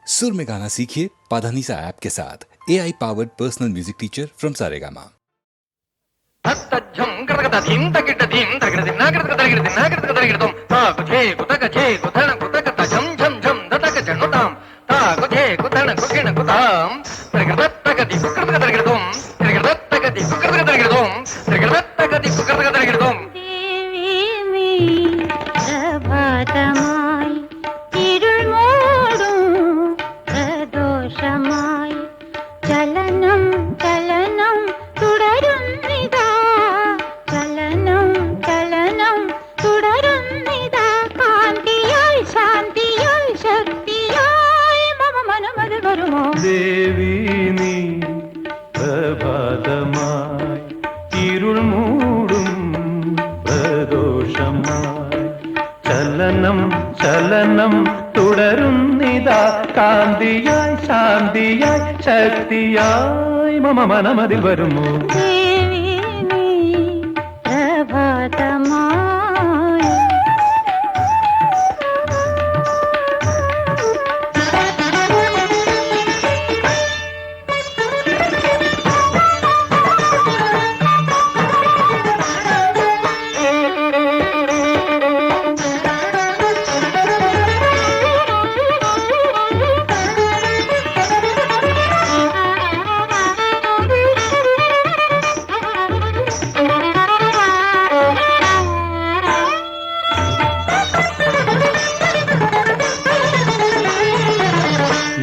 सुर में गाना सीखिए पाधानीसा ऐप के साथ AI powered personal music teacher from Saregama. ദേവി നീ പ്രഭാതമായി ഇരുൾ മൂടും പ്രദോഷമായി ചലനം ചലനം തുടരുന്നിതാ കാന്തിയായി ശാന്തിയായി ശക്തിയായി മമ മനമതിൽ വരുമോ ദേവി നീ പ്രഭാതമായി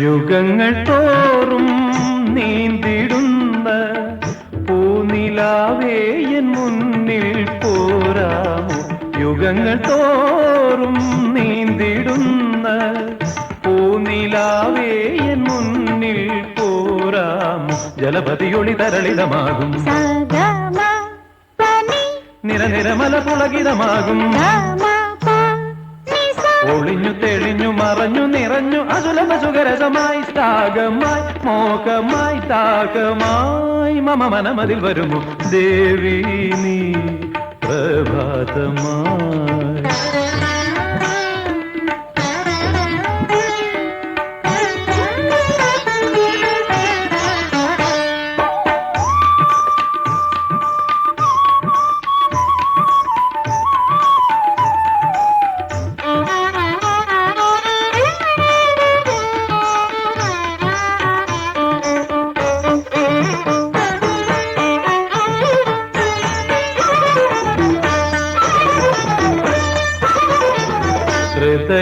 യുഗങ്ങൾ തോറും നീന്തിടുന്ന പൂനിലാവേ എൻ മുന്നിൽ പോരാമോ യുഗങ്ങൾ തോറും നീന്തിടുന്ന പൂനിലാവേ എൻ മുന്നിൽ പോരാമോ ജലപതിയൊളി തരളിതമാകും നിരനിരമല പുളകിതമാകും ഒളിഞ്ഞു തെളിഞ്ഞു മറഞ്ഞു നിറഞ്ഞു അസുലഭ സുഖരസമായി സ്ഥാഗമായി മോഹമായി താകമായി മമ മനമതിൽ വരുമോ ദേവി നീ പ്രഭാതമായി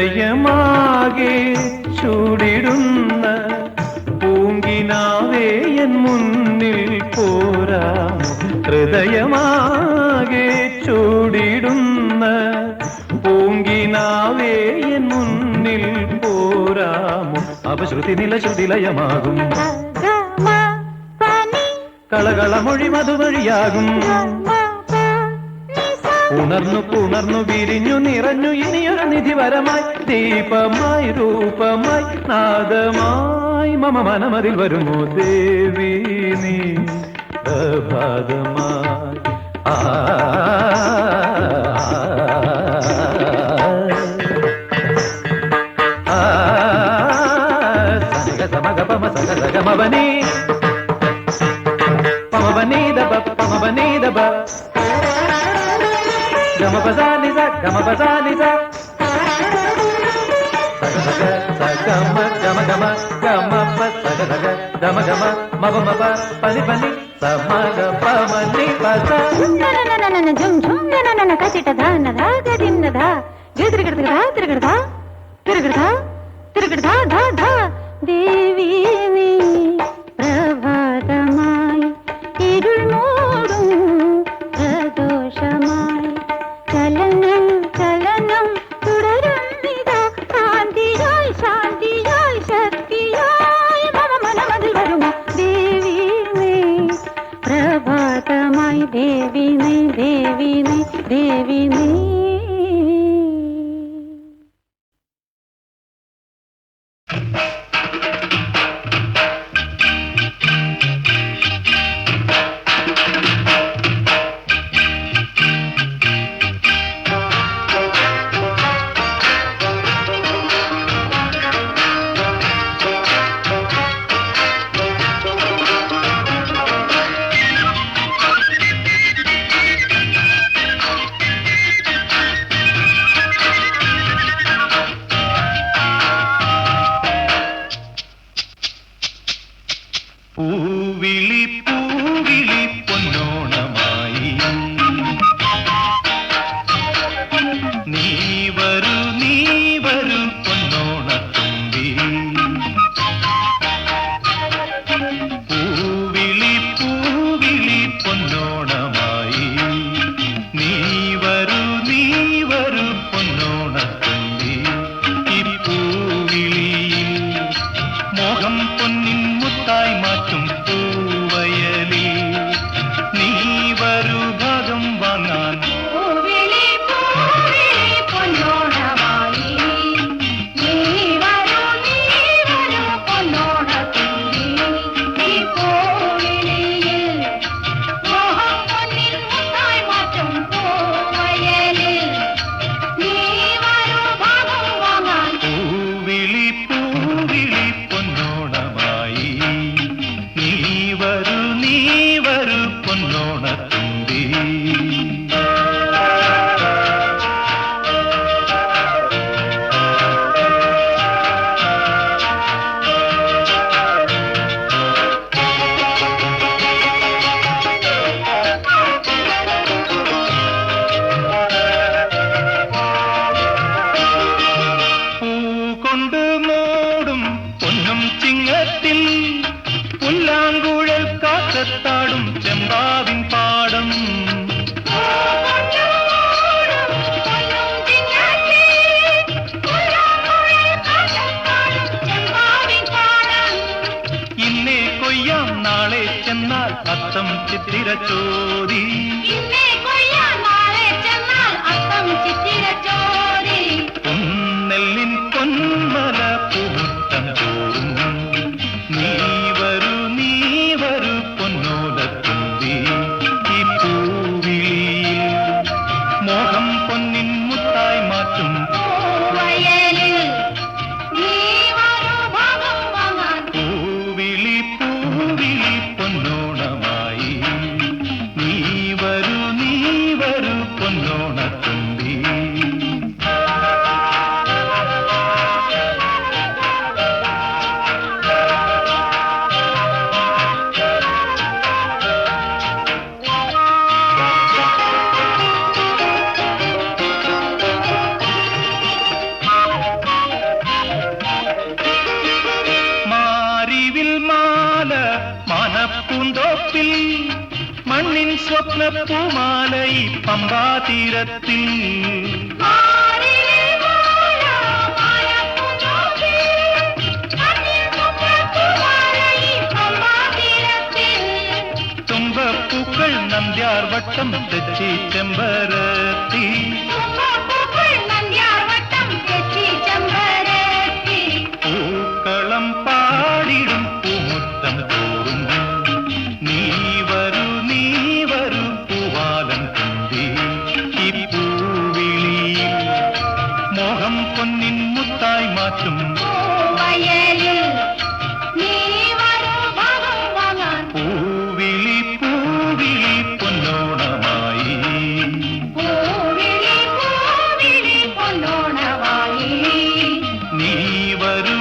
ഹൃദയമാകെ ചൂടിടുന്ന പൂങ്കിനാവേ എൻ മുന്നിൽ പോരാമോ ഹൃദയമാകെ ചൂടിടുന്ന പൂങ്കിനാവേ എൻ മുന്നിൽ പോരാമോ അപശ്രുതി നിലശ്രുതിലയമാകും കളകളമൊഴി മധുവഴിയാകും ഉണർന്നു പുണർന്നു വിരിഞ്ഞു നിറഞ്ഞു ഇനിയൊരു നിധിവരമായി ദീപമായി രൂപമായി നാദമായി മമ മനമതിൽ വരുമോ ദേവി നീ പ്രഭാതമായി സമഗപമ സഗമവനി പമവനീദപ പമവനീദപ gama bazaniza gama bazaniza saga saga gama gama gama saga saga gama gama maba maba pani pani samaga pamani pasa na jum jum na kasita dana raga dinna girgirda tirgirda tirgirda tirgirda da da devi ni പ്രഭാതമായി ഇരുൾ മൂടും പ്രദോഷമായി ചലനം ചലനം തുടരുന്നിതാ കാന്തിയായി ശാന്തിയായി ശക്തിയായി മമ മനമതിൽ വരുമോ ദേവി നീ പ്രഭാതമായി ദേവി നീ ദേവി നീ ദേവി നീ മോഹം പൊന്നിൻ മുത്തായി മാറ്റും പൂവയലിൽ നീ വരൂ ഭാഗം വാങ്ങാൻ. അത്തം ചിത്തിരച്ചോതി പൊന്നെല്ലിൻ പൊന്മല പൂമുറ്റം തോറും നീ വരൂ പൊന്നോലത്തുമ്പി ഈ പൂവിളിയിൽ മോഹം പൊന്നിൻ മുത്തായി മാറ്റും പൂവിളി പൊന്നോണമായി നീ വരൂ പൊന്നോണത്തുമ്പി. മാനപ്പൂന്തോപ്പിൽ മണ്ണിൻ സ്വപ്ന പൂമാലൈ പമ്പാതീരത്തിൽ തുമ്പപ്പൂക്കൾ നന്ദ്യാർ വട്ടം തെച്ചി ചെമ്പരത്തി പൂക്കളം പാടിടും പൂമുറ്റം തോറും നീ വരൂ പൂവാലൻ തുമ്പി ഈ പൂവിളിയിൽ മോഹം പൊന്നിൻ മുത്തായി മാറ്റും പൂവിളി പൊന്നോണമായി നീ വരൂ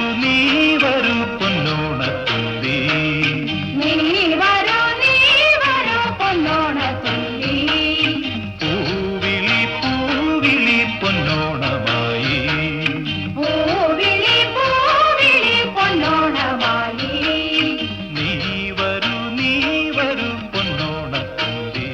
പൊന്നോണത്തുമ്പി. പൂവിളി പൊന്നോണമായി നീ വരൂ പൊന്നോണത്തുമ്പി.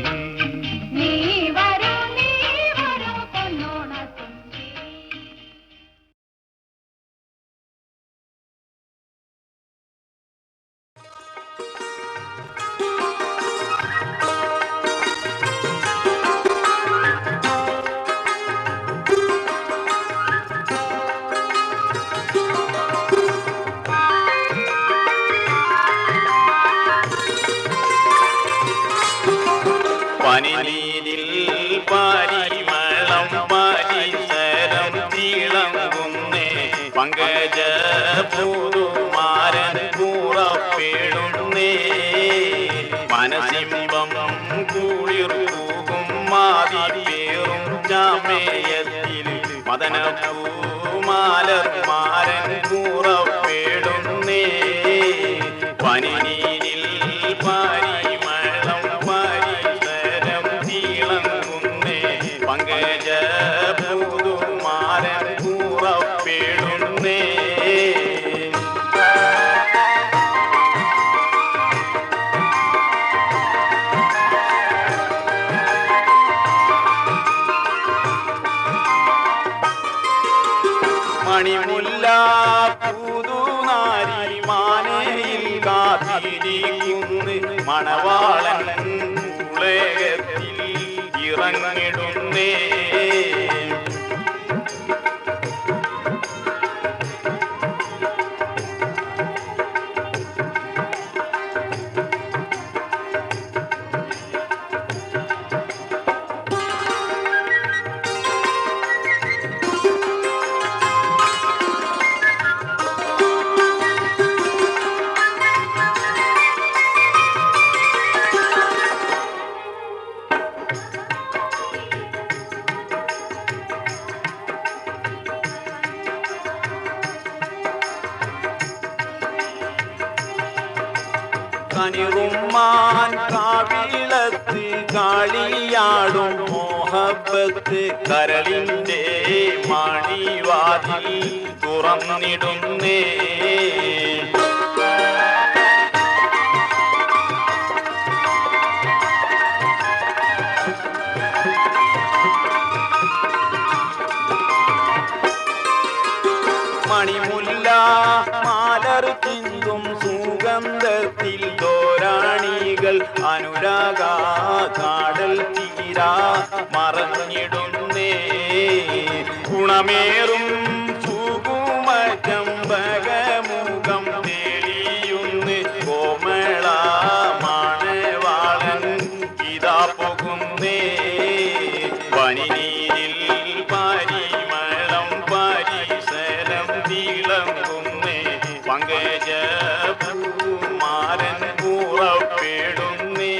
പനിനീരിൽ പരിമളം പരിസരം തിളങ്ങുന്നേ പങ്കജ പൂതുമാരൻ കൂറപ്പെടുന്നേ മനസിംബം കുളിർപ്പൂകും മാതിപ്പേറും ജാമേയത്തിൽ മദനപ്പൂമാലന്മാരൻ കൂറപ്പെടുന്നേ പനിനീരിൽ പരിമളം പരിസരം തിളങ്ങുന്നേ പങ്കജ പൂതുമാരൻ കൂറപ്പെടുന്നേ മണിമുല്ല പൂതുനാരി മാ മണവാളൻ ഉലകത്തിൽ ഇറങ്ങിടുന്നേ. കനിറുമ്മാൻ കാവിളത്ത് കാളിയാടും മോഹബത്ത് കരളിൻ്റെ മണിവാതിൽ തുറന്നിടുന്നേ. മണിമുല്ല മാലർ ചിന്തും സുഗന്ധത്തിൽ തോരാണികൾ അനുരാഗ കാടൽ തീരാ മറഞ്ഞിടുന്നേ. ഗുണമേറും സുകുമ ചമ്പകമുഖം തെളിയുന്ന് കോമള മണവാളൻ ഇതാ പോകുന്നേ. പനിനീരിൽ പരിമളം പരിസരം തിളങ്ങുന്നേ. പങ്കജ പൂമാരൻ പുറപ്പെടുന്നേ.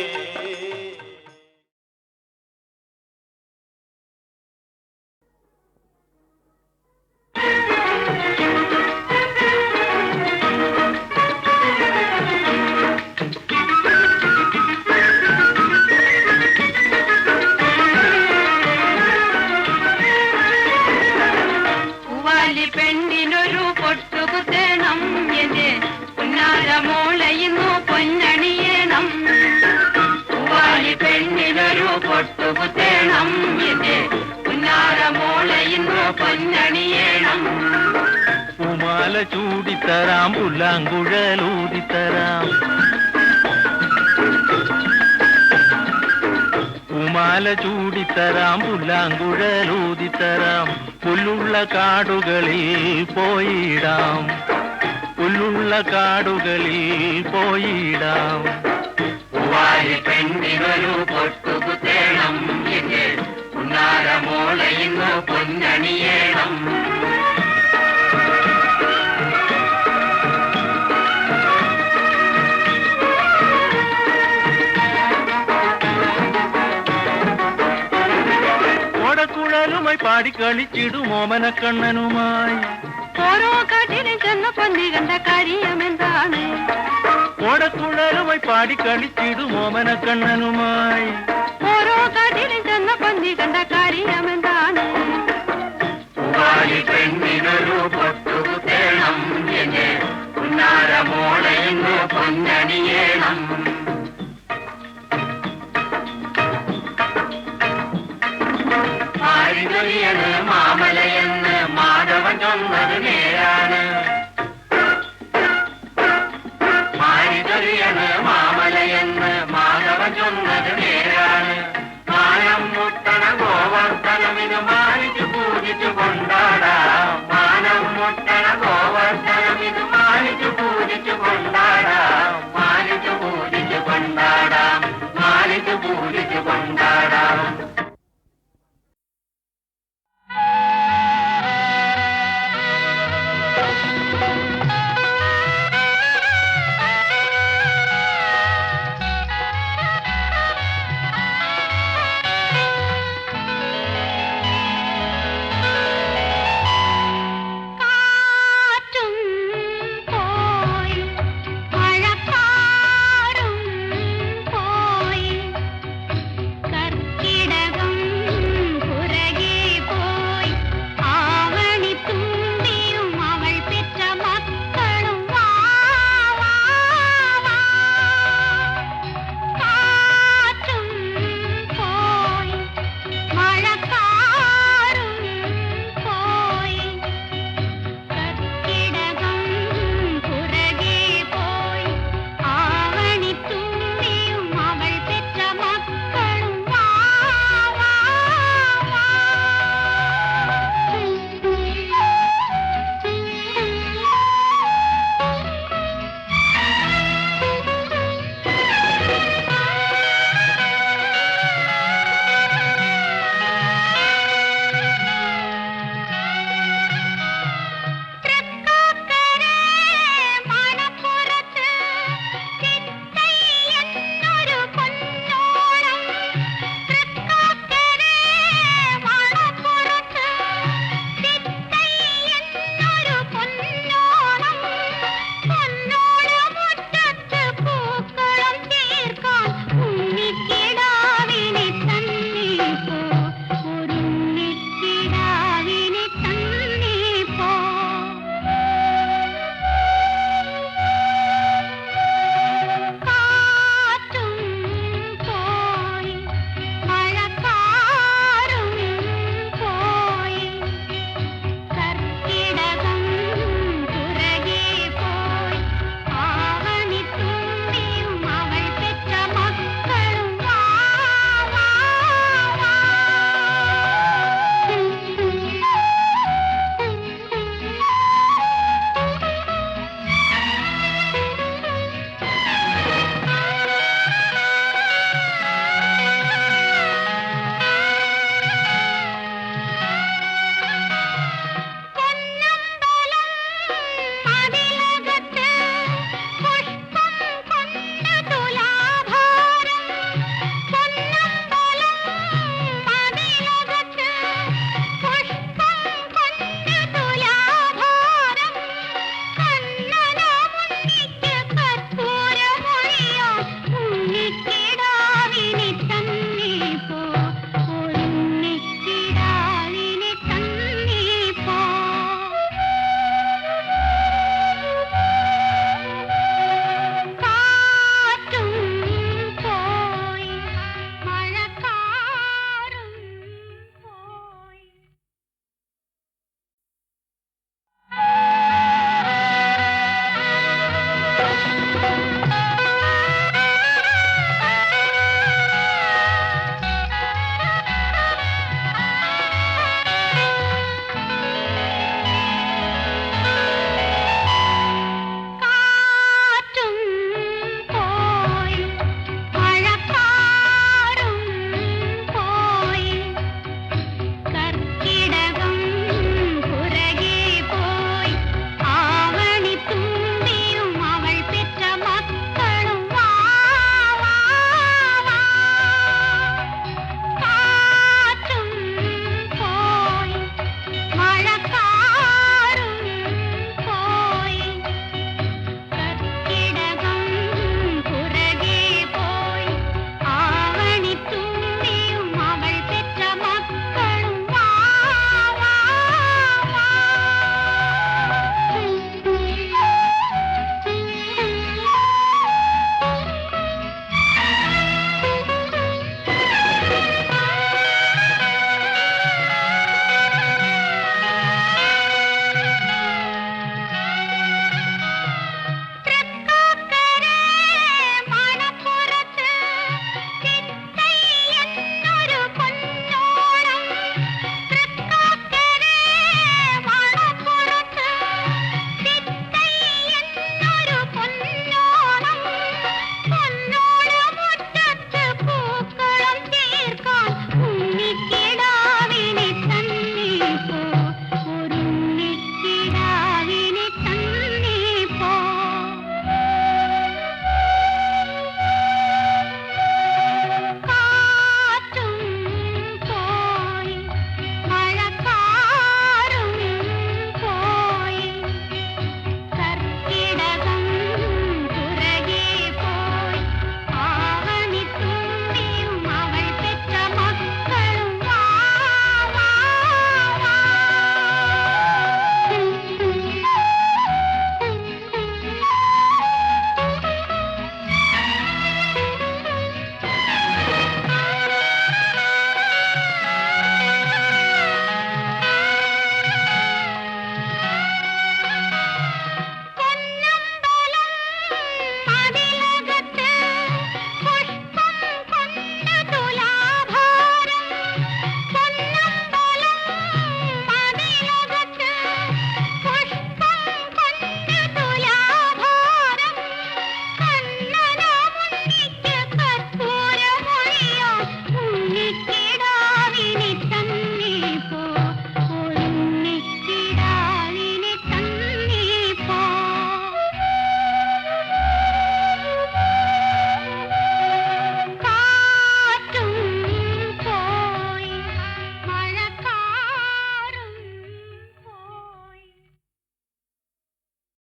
പെണ്ണിനൊരു പൊട്ടുകുത്തേണം എന്റെ പുന്നാരമോളയിന്നു പൊന്നണിയേണം. പെണ്ണിനൊരു പൊട്ടുകുത്തേണം എന്റെ പുന്നാരമോളയിന്നു പൊന്നണിയേണം. പൂമാല ചൂടിത്തരാം പുല്ലാങ്കുഴലൂതിത്തരാം. പൂമാല ചൂടിത്തരാം പുല്ലാങ്കുഴലൂതിത്തരാം. പുല്ലുള്ള കാടുകളിൽ പോയിടാം, പുല്ലുള്ള കാടുകളിൽ പോയിടാം. പെണ്ണിനൊരു പൊട്ടുകുത്തേണം എന്റെ പുന്നാരമോളയിന്നു പൊന്നണിയേണം. ഓടക്കുഴലുമായി പാടിക്കളിച്ചിടും ഓമനക്കണ്ണനുമായി. ഓരോ കാട്ടിലും ചെന്ന പന്നി കണ്ട കാര്യമെന്താണ്? ഓടക്കുഴലുമായി പാടിക്കളിച്ചിടും ഓമനക്കണ്ണനുമായി. ഓരോ കാട്ടിലും ചെന്ന പന്നി കണ്ട കാര്യമെന്താണ്? പെണ്ണിനൊരു പൊട്ടുകുത്തേണം എന്നെ പുന്നാരമോളയിന്നു പൊന്നണിയേണം.